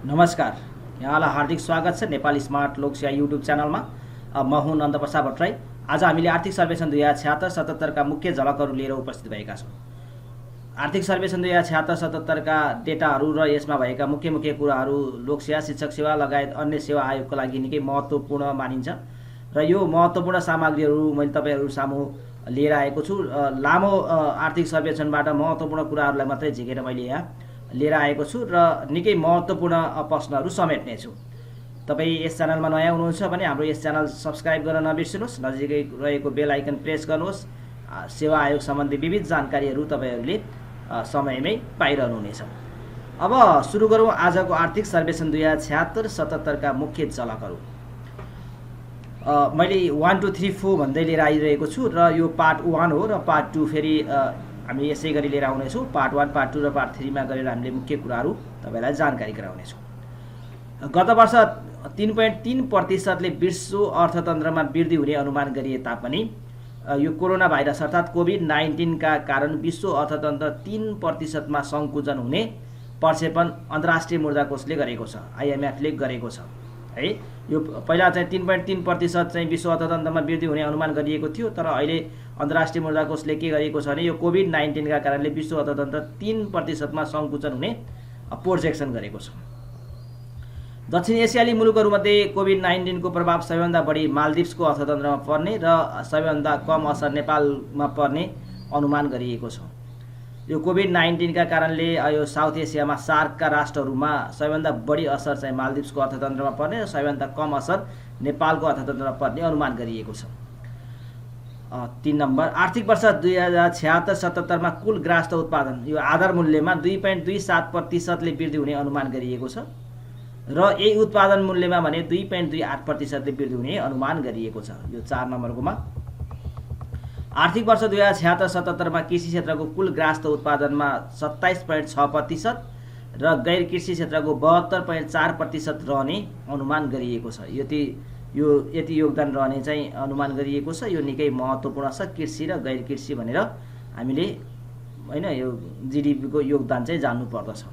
नमस्कार, यहाँलाई हार्दिक स्वागत छ नेपाली स्मार्ट लोकसेवा युट्युब च्यानलमा। म हुँ नन्दप्रसाद भट्टराई। आज हामीले आर्थिक सर्वेक्षण 2076-77 का मुख्य झलकहरू लिएर उपस्थित भएका छौँ। आर्थिक सर्वेक्षण 2076-77 का डेटाहरू र यसमा भएका मुख्य मुख्य कुराहरू लोकसेवा, शिक्षक सेवा लगायत अन्य सेवा आयोगको लागि निकै महत्त्वपूर्ण मानिन्छ र यो महत्त्वपूर्ण सामग्रीहरू मैले तपाईँहरू सामु लिएर आएको छु। लामो आर्थिक सर्वेक्षणबाट महत्त्वपूर्ण कुराहरूलाई मात्रै झिकेर मैले यहाँ लिएर आएको छु र निकै महत्त्वपूर्ण प्रश्नहरू समेट्ने छु। तपाईँ यस च्यानलमा नयाँ हुनुहुन्छ भने हाम्रो यस च्यानल सब्स्क्राइब गर्न नबिर्सिनुहोस्, नजिकै रहेको बेल आइकन प्रेस गर्नुहोस्। सेवा आयोग सम्बन्धी विविध जानकारीहरू तपाईँहरूले समयमै पाइरहनुहुनेछ। अब सुरु गरौँ आजको आर्थिक सर्वेक्षण 2076-77 का मुख्य झलकहरू। मैले 1 2 3 4 भन्दै लिएर आइरहेको छु र यो पार्ट 1 हो र पार्ट 2 फेरि हामी यसै गरी लिएर आउनेछौँ। पार्ट 1, पार्ट 2 र पार्ट 3 मा गरेर हामीले मुख्य कुराहरू तपाईँलाई जानकारी गराउनेछौँ। गत वर्ष 3.3% विश्व अर्थतन्त्रमा वृद्धि हुने अनुमान गरिए तापनि यो कोरोना भाइरस अर्थात् कोभिड-19 का कारण विश्व अर्थतन्त्र 3% मा सङ्कुचन हुने प्रक्षेपण अन्तर्राष्ट्रिय मुद्रा कोषले गरेको छ, IMF ले गरेको छ है। यो पहिला चाहिँ 3.3% चाहिँ विश्व अर्थतन्त्रमा वृद्धि हुने अनुमान गरिएको थियो, तर अहिले अन्तर्राष्ट्रिय मुद्रा कोषले के गरेको छ भने यो कोभिड-19 का कारणले विश्व अर्थतन्त्र 3% मा सङ्कुचन हुने प्रोजेक्सन गरेको छ। दक्षिण एसियाली मुलुकहरूमध्ये कोभिड-19 को प्रभाव सबैभन्दा बढी मालदिप्सको अर्थतन्त्रमा पर्ने र सबैभन्दा कम असर नेपालमा पर्ने अनुमान गरिएको छ। यो कोभिड-19 का कारणले यो साउथ एसियामा सार्कका राष्ट्रहरूमा सबैभन्दा बढी असर चाहिँ मालदिप्सको अर्थतन्त्रमा पर्ने र सबैभन्दा कम असर नेपालको अर्थतन्त्रमा पर्ने अनुमान गरिएको छ। 3 नम्बर, आर्थिक वर्ष 2076-77 मा कुल ग्राहस्थ उत्पादन यो आधार मूल्यमा 2.27% ले वृद्धि हुने अनुमान गरिएको छ र यही उत्पादन मूल्यमा भने 2.28% ले वृद्धि हुने अनुमान गरिएको छ। यो 4 नम्बरकोमा आर्थिक वर्ष 2076-77 मा कृषि क्षेत्रको कुल ग्राहस्थ उत्पादनमा 27.6% र गैर कृषि क्षेत्रको 72.4% रहने अनुमान गरिएको छ। यति योगदान रहने चाहिँ अनुमान गरिएको छ। यो निकै महत्त्वपूर्ण छ। कृषि र गैर कृषि भनेर हामीले हैन यो जीडीपी को योगदान चाहिँ जान्नु पर्दछ।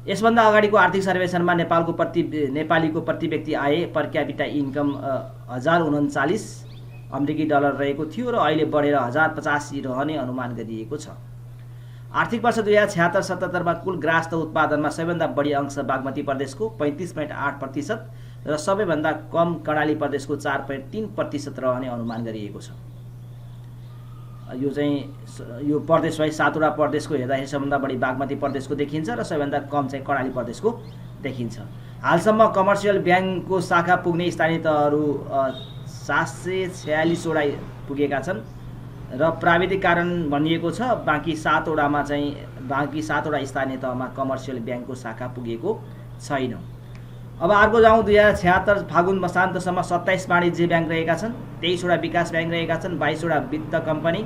यसभन्दा अगाडिको आर्थिक सर्वेक्षणमा नेपालीको प्रति व्यक्ति आय पर क्यापिटा इन्कम 1039 अमेरिकी डलर रहेको थियो र अहिले बढेर 1085 रहने अनुमान गरिएको छ। आर्थिक वर्ष 2076-77 मा कुल ग्राहस्थ उत्पादनमा सबैभन्दा बढी अंश बागमती प्रदेशको 35.8% र सबैभन्दा कम कर्णाली प्रदेशको 4.3% रहने अनुमान गरिएको छ। यो चाहिँ यो प्रदेश वाइज 7वटा प्रदेशको हेर्दाखेरि सबैभन्दा बढी बागमती प्रदेशको देखिन्छ र सबैभन्दा कम चाहिँ कर्णाली प्रदेशको देखिन्छ। हालसम्म कमर्सियल ब्याङ्कको शाखा पुग्ने स्थानीय तहहरू 746 वटा पुगेका छन् र प्राविधिक कारण भनिएको छ बाँकी 7 वटा स्थानीय तहमा कमर्सियल ब्याङ्कको शाखा पुगेको छैन। अब अर्को जाउँ, 2076 फागुन मसान्तसम्म 27 वाणिज्य ब्याङ्क रहेका छन्, 23 वटा विकास ब्याङ्क रहेका छन्, 22 वटा वित्त कम्पनी,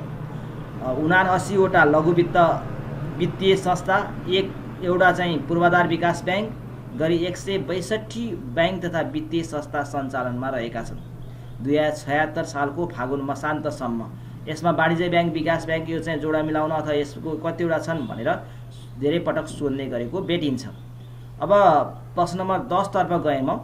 79 वटा लघु वित्तीय संस्था, एउटा चाहिँ पूर्वाधार विकास ब्याङ्क गरी 162 ब्याङ्क तथा वित्तीय संस्था सञ्चालनमा रहेका छन्। 2076 सालको फागुन मसान्तसम्म यसमा वाणिज्य ब्याङ्क, विकास ब्याङ्क यो चाहिँ जोडा मिलाउन अथवा यसको कतिवटा छन् भनेर धेरै पटक सोध्ने गरेको भेटिन्छ। अब प्रश्न नम्बर 10 तर्फ गए म।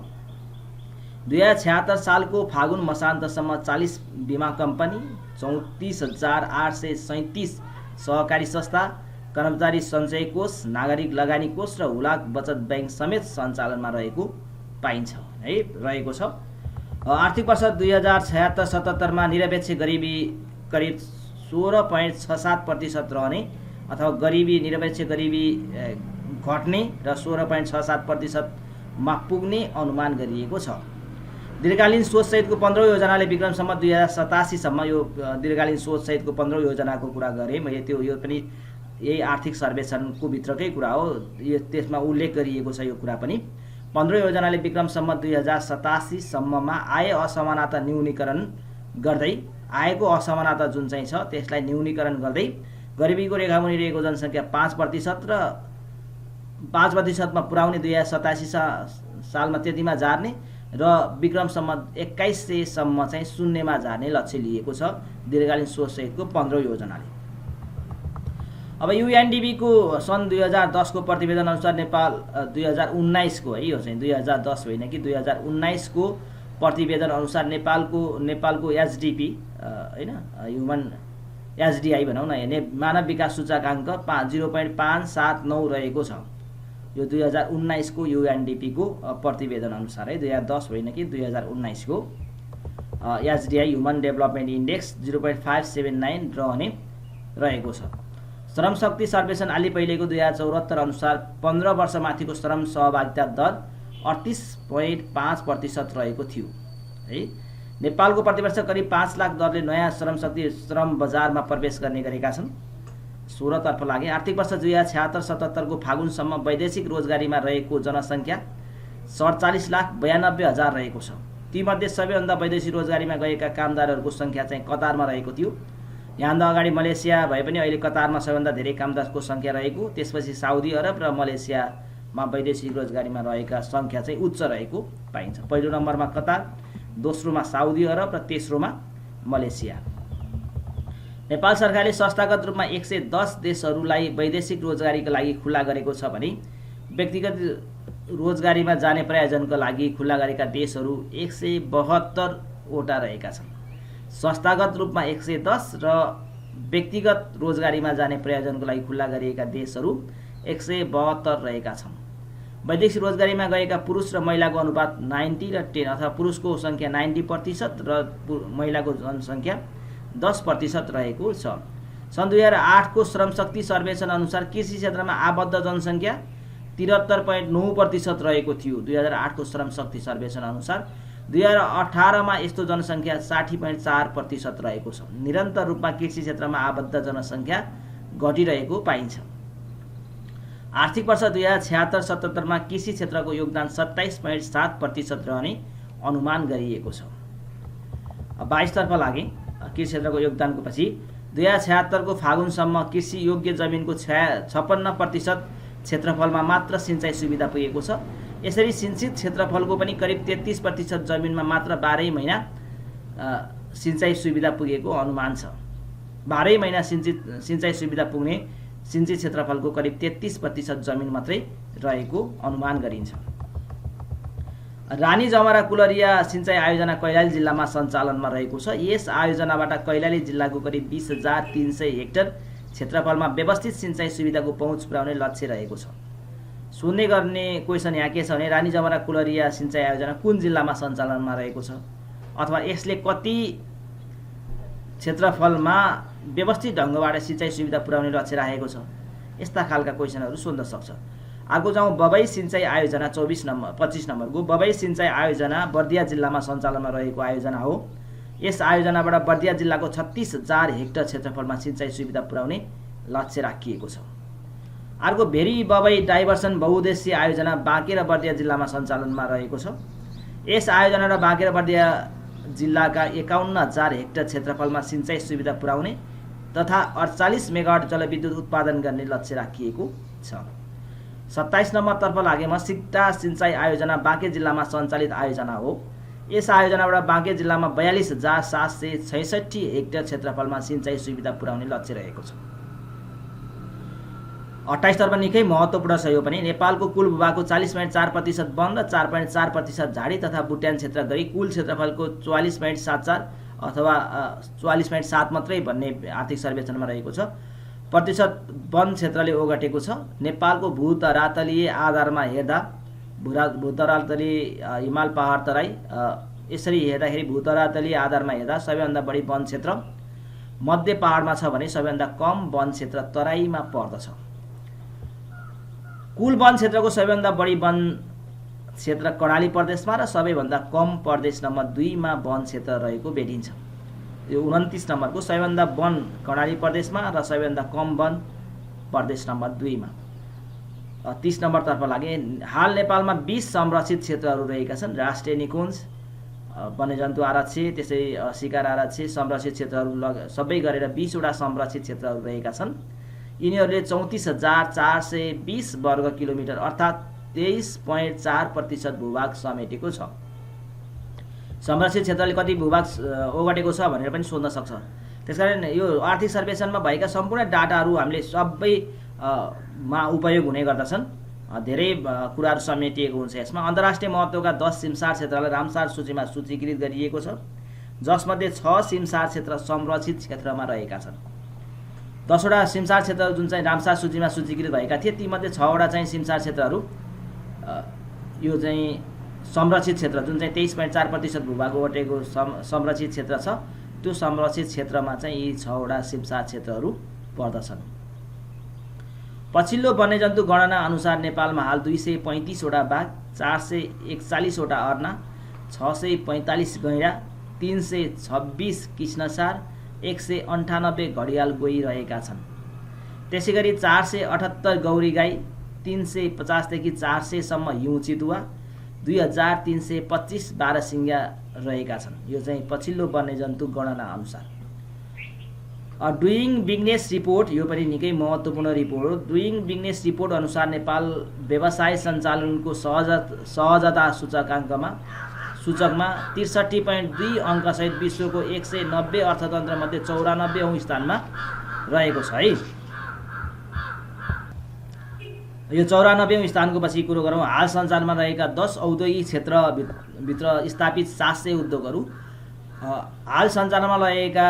2076 सालको फागुन मसान्तसम्म 40 बीमा कम्पनी, 34,837 सहकारी संस्था, कर्मचारी सञ्चय कोष, नागरिक लगानी कोष र हुलाक बचत ब्याङ्क समेत सञ्चालनमा रहेको पाइन्छ है, रहेको छ। आर्थिक वर्ष 2076-77 मा निरपेक्ष गरिबी करिब 16.67% रहने अथवा निरपेक्ष गरिबी घट्ने र 16.67% मा पुग्ने अनुमान गरिएको छ। दीर्घकालीन सोच सहितको 15 योजनाले विक्रमसम्म 2087 सम्म यो दीर्घकालीन सोच सहितको 15 योजनाको कुरा गरेँ मैले। यो पनि यही आर्थिक सर्वेक्षणको भित्रकै कुरा हो, यो त्यसमा उल्लेख गरिएको छ। यो कुरा पनि 15 योजनाले विक्रमसम्म 2087 सम्ममा आय असमानता न्यूनीकरण गर्दै आयको असमानता जुन चाहिँ छ त्यसलाई न्यूनीकरण गर्दै गरिबीको रेखामुनि रहेको जनसङ्ख्या 5% र 5% मा पुर्याउने 2087 सालमा त्यतिमा झार्ने र विक्रमसम्म 2100 सम्म चाहिँ शून्यमा झार्ने लक्ष्य लिएको छ दीर्घकालीन सोच सहितको 15 योजनाले। अब UNDP को सन् 2010 को प्रतिवेदन अनुसार नेपाल 2019 को है, यो चाहिँ 2010 होइन कि 2019 को प्रतिवेदन अनुसार नेपालको एचडिपी हैन ह्युमन एचडिआई भनौँ न, मानव विकास सूचकाङ्क 0.579 रहेको छ। यो 2019 को UNDP को प्रतिवेदन अनुसार है, 2010 होइन कि 2019 को एचडिआई ह्युमन डेभलपमेन्ट इन्डेक्स 0.579 रहने रहेको छ। श्रम शक्ति सर्वेक्षण आली पहिलेको 2074 अनुसार 15 वर्षमाथिको श्रम सहभागिता दर 38.5% रहेको थियो है। नेपालको प्रतिवर्ष करिब 5 लाख दरले नयाँ श्रम बजारमा प्रवेश गर्ने गरेका छन्। 16 तर्फ लागे। आर्थिक वर्ष 2076-77 को फागुनसम्म वैदेशिक रोजगारीमा रहेको जनसङ्ख्या 47,92,000 रहेको छ। तीमध्ये सबैभन्दा वैदेशिक रोजगारीमा गएका कामदारहरूको सङ्ख्या चाहिँ कतारमा रहेको थियो। यहाँभन्दा अगाडि मलेसिया भए पनि अहिले कतारमा सबैभन्दा धेरै कामदारको सङ्ख्या रहेको, त्यसपछि साउदी अरब र मलेसियामा वैदेशिक रोजगारीमा रहेका सङ्ख्या चाहिँ उच्च रहेको पाइन्छ। पहिलो नम्बरमा कतार, दोस्रोमा साउदी अरब र तेस्रोमा मलेसिया। नेपाल सरकारले संस्थागत रूपमा 110 देशहरूलाई वैदेशिक रोजगारीका लागि खुला गरेको छ भने व्यक्तिगत रोजगारीमा जाने प्रयोजनका लागि खुला गरेका देशहरू 172 वटा रहेका छन्। संस्थागत रूपमा 110 र व्यक्तिगत रोजगारीमा जाने प्रयोजनको लागि खुला गरिएका देशहरू 172 रहेका छन्। वैदेशिक रोजगारीमा गएका पुरुष र महिलाको अनुपात 90 र 10 अथवा पुरुषको सङ्ख्या 90% र महिलाको जनसङ्ख्या 10% रहेको छ। सन् 2008 को श्रम शक्ति सर्वेक्षण अनुसार कृषि क्षेत्रमा आबद्ध जनसङ्ख्या 73.9% रहेको थियो। 2008 को श्रम शक्ति सर्वेक्षण अनुसार 2018 मा यस्तो जनसङ्ख्या 60.4% रहेको छ। निरन्तर रूपमा कृषि क्षेत्रमा आबद्ध जनसङ्ख्या घटिरहेको पाइन्छ। आर्थिक वर्ष 2076-77 मा कृषि क्षेत्रको योगदान 27.7% रहने अनुमान गरिएको छ। 22 तर्फ लागे। कृषि क्षेत्रको योगदानको पछि 2076 को फागुनसम्म कृषि योग्य जमिनको 56% क्षेत्रफलमा मात्र सिँचाइ सुविधा पुगेको छ। यसरी सिंचित क्षेत्रफलको पनि करिब 33% जमिनमा मात्र 12 महिना सिँचाइ सुविधा पुगेको अनुमान छ। 12 महिना सिँचाइ सुविधा पुग्ने सिंचित क्षेत्रफलको करिब 33% जमिन मात्रै रहेको अनुमान गरिन्छ। रानी जमरा कुलरिया सिंचाइ आयोजना कैलाली जिल्लामा सञ्चालनमा रहेको छ। यस आयोजनाबाट कैलाली जिल्लाको करिब 20,300 हेक्टर क्षेत्रफलमा व्यवस्थित सिंचाइ सुविधाको पहुँच पुर्याउने लक्ष्य रहेको छ। सोध्ने गर्ने क्वेसन यहाँ के छ भने रानी जमरा कुलरिया सिंचाइ आयोजना कुन जिल्लामा सञ्चालनमा रहेको छ अथवा यसले कति क्षेत्रफलमा व्यवस्थित ढङ्गबाट सिंचाइ सुविधा पुर्याउने लक्ष्य राखेको छ। यस्ता खालका क्वेसनहरू सोध्न सक्छ। अर्को जाउँ बबई सिंचाइ आयोजना 25 नम्बरको। बबई सिंचाइ आयोजना बर्दिया जिल्लामा सञ्चालनमा रहेको आयोजना हो। यस आयोजनाबाट बर्दिया जिल्लाको 36,000 हेक्टर क्षेत्रफलमा सिंचाइ सुविधा पुर्याउने लक्ष्य राखिएको छ। अर्को भेरी बबई डाइभर्सन बहुउद्देश्य आयोजना बाँके र बर्दिया जिल्लामा सञ्चालनमा रहेको छ। यस आयोजनाबाट बाँके र बर्दिया जिल्लाका 51,000 हेक्टर क्षेत्रफलमा सिंचाइ सुविधा पुर्याउने तथा 48 मेगावाट जलविद्युत उत्पादन गर्ने लक्ष्य राखिएको छ। 27 नम्बरतर्फ लागेमा सिक्टा सिंचाइ आयोजना बाँके जिल्लामा सञ्चालित आयोजना हो। यस आयोजनाबाट बाँके जिल्लामा 42,766 हेक्टर क्षेत्रफलमा सिंचाइ सुविधा पुर्याउने लक्ष्य रहेको छ। 28 तर्फ निकै महत्त्वपूर्ण छ यो पनि। नेपालको कुल भूभागको 40.4% वन र 4.4% झाडी तथा बुट्यान क्षेत्र गरी कुल क्षेत्रफलको 44.74 अथवा 44.7 मात्रै भन्ने आर्थिक सर्वेक्षणमा रहेको छ प्रतिशत वन क्षेत्रले ओगटेको छ। नेपालको भूतरातलीय आधारमा हेर्दा भूतरातलीय हिमाल पहाड तराई यसरी हेर्दाखेरि भूतरातलीय आधारमा हेर्दा सबैभन्दा बढी वन क्षेत्र मध्य पहाडमा छ भने सबैभन्दा कम वन क्षेत्र तराईमा पर्दछ। कुल वन क्षेत्रको सबैभन्दा बढी वन क्षेत्र कर्णाली प्रदेशमा र सबैभन्दा कम प्रदेश नम्बर 2 मा वन क्षेत्र रहेको भेटिन्छ। यो 29 नम्बरको सबैभन्दा वन कर्णाली प्रदेशमा र सबैभन्दा कम वन प्रदेश नम्बर 2 मा। 30 नम्बरतर्फ लागे। हाल नेपालमा 20 संरक्षित क्षेत्रहरू रहेका छन्। राष्ट्रिय निकुञ्ज, वन्यजन्तु आरक्ष, त्यसै शिकार आरक्ष, संरक्षित क्षेत्रहरू सबै गरेर 20 वटा संरक्षित क्षेत्रहरू रहेका छन्। यिनीहरूले 34,420 वर्ग किलोमिटर अर्थात् 23.4% भूभाग समेटेको छ। संरक्षित क्षेत्रले कति भूभाग ओगटेको छ भनेर पनि सोध्न सक्छ। त्यसकारण यो आर्थिक सर्वेक्षणमा भएका सम्पूर्ण डाटाहरू हामीले सबै मा उपयोग हुने गर्दछन्। धेरै कुराहरू समेटिएको हुन्छ यसमा। अन्तर्राष्ट्रिय महत्त्वका 10 सिमसार क्षेत्रलाई रामसार सूचीमा सूचीकृत गरिएको छ, जसमध्ये 6 सिमसार क्षेत्र संरक्षित क्षेत्रमा रहेका छन्। 10 वटा सिमसार क्षेत्रहरू जुन चाहिँ रामसार सूचीमा सूचीकृत भएका थिए, तीमध्ये 6 वटा चाहिँ सिमसार क्षेत्रहरू यो चाहिँ संरक्षित क्षेत्र जुन चाहिँ 23.4% भूभाग ओगटेको संरक्षित क्षेत्र छ, त्यो संरक्षित क्षेत्रमा चाहिँ यी 6 वटा सिमसार क्षेत्रहरू पर्दछन्। पछिल्लो वन्यजन्तु गणना अनुसार नेपालमा हाल 235 वटा बाघ, 441 वटा अर्ना, 645 गैँडा, 326 कृष्णसार, 198 घडियाल गइरहेका छन्। त्यसैगरी 478 गौरी गाई, 350 देखि 400 सम्म हिउँ चितुवा, 2325 बारसिङ्गा रहेका छन्। यो चाहिँ पछिल्लो वन्यजन्तु गणना अनुसार। डुइङ बिजनेस रिपोर्ट, यो पनि निकै महत्त्वपूर्ण रिपोर्ट हो। डुइङ बिजनेस रिपोर्ट अनुसार नेपाल व्यवसाय सञ्चालनको सहजता सूचकमा 63.2 अङ्कसहित विश्वको 190 अर्थतन्त्रमध्ये 94औं स्थानमा रहेको छ है। यो 94औं स्थानको पछि कुरो गरौँ। हाल सञ्चालनमा रहेका 10 औद्योगिक क्षेत्रभित्र स्थापित 700 उद्योगहरू, हाल सञ्चालनमा रहेका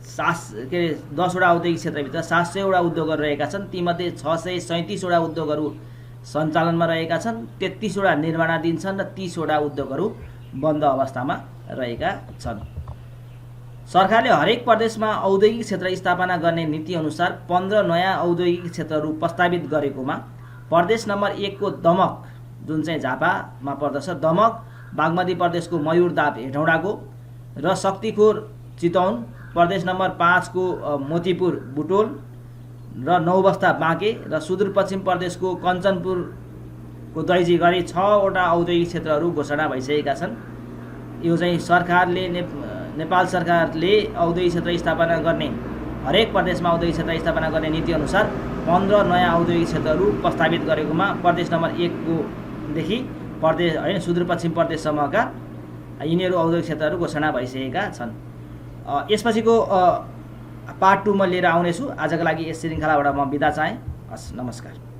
10 वटा औद्योगिक क्षेत्रभित्र 700 वटा उद्योगहरू रहेका छन्। तीमध्ये 637 वटा उद्योगहरू सञ्चालनमा रहेका छन्, 33 वटा निर्माणाधीन छन् र 30 वटा उद्योगहरू बन्द अवस्थामा रहेका छन्। सरकारले हरेक प्रदेशमा औद्योगिक क्षेत्र स्थापना गर्ने नीति अनुसार 15 नयाँ औद्योगिक क्षेत्रहरू प्रस्तावित गरेकोमा प्रदेश नम्बर 1 को दमक जुन चाहिँ झापामा पर्दछ, दमक बागमती प्रदेशको मयूरदाप हेटौँडाको र शक्तिखोर चितौन, प्रदेश नम्बर 5 को मोतीपुर बुटोल र नौबस्ता बाँके र सुदूरपश्चिम प्रदेशको कञ्चनपुरको दैजी गरी 6 वटा औद्योगिक क्षेत्रहरू घोषणा भइसकेका छन्। यो चाहिँ सरकारले नेपाल सरकारले औद्योगिक क्षेत्र स्थापना गर्ने, हरेक प्रदेशमा औद्योगिक क्षेत्र स्थापना गर्ने नीति अनुसार 15 नयाँ औद्योगिक क्षेत्रहरू प्रस्तावित गरेकोमा प्रदेश नम्बर 1 को देखि प्रदेश होइन सुदूरपश्चिम प्रदेशसम्मका यिनीहरू औद्योगिक क्षेत्रहरू घोषणा भइसकेका छन्। यसपछिको पार्ट 2 म लिएर आउनेछु। आजको लागि यस श्रृङ्खलाबाट म बिदा चाहेँ। हस्, नमस्कार।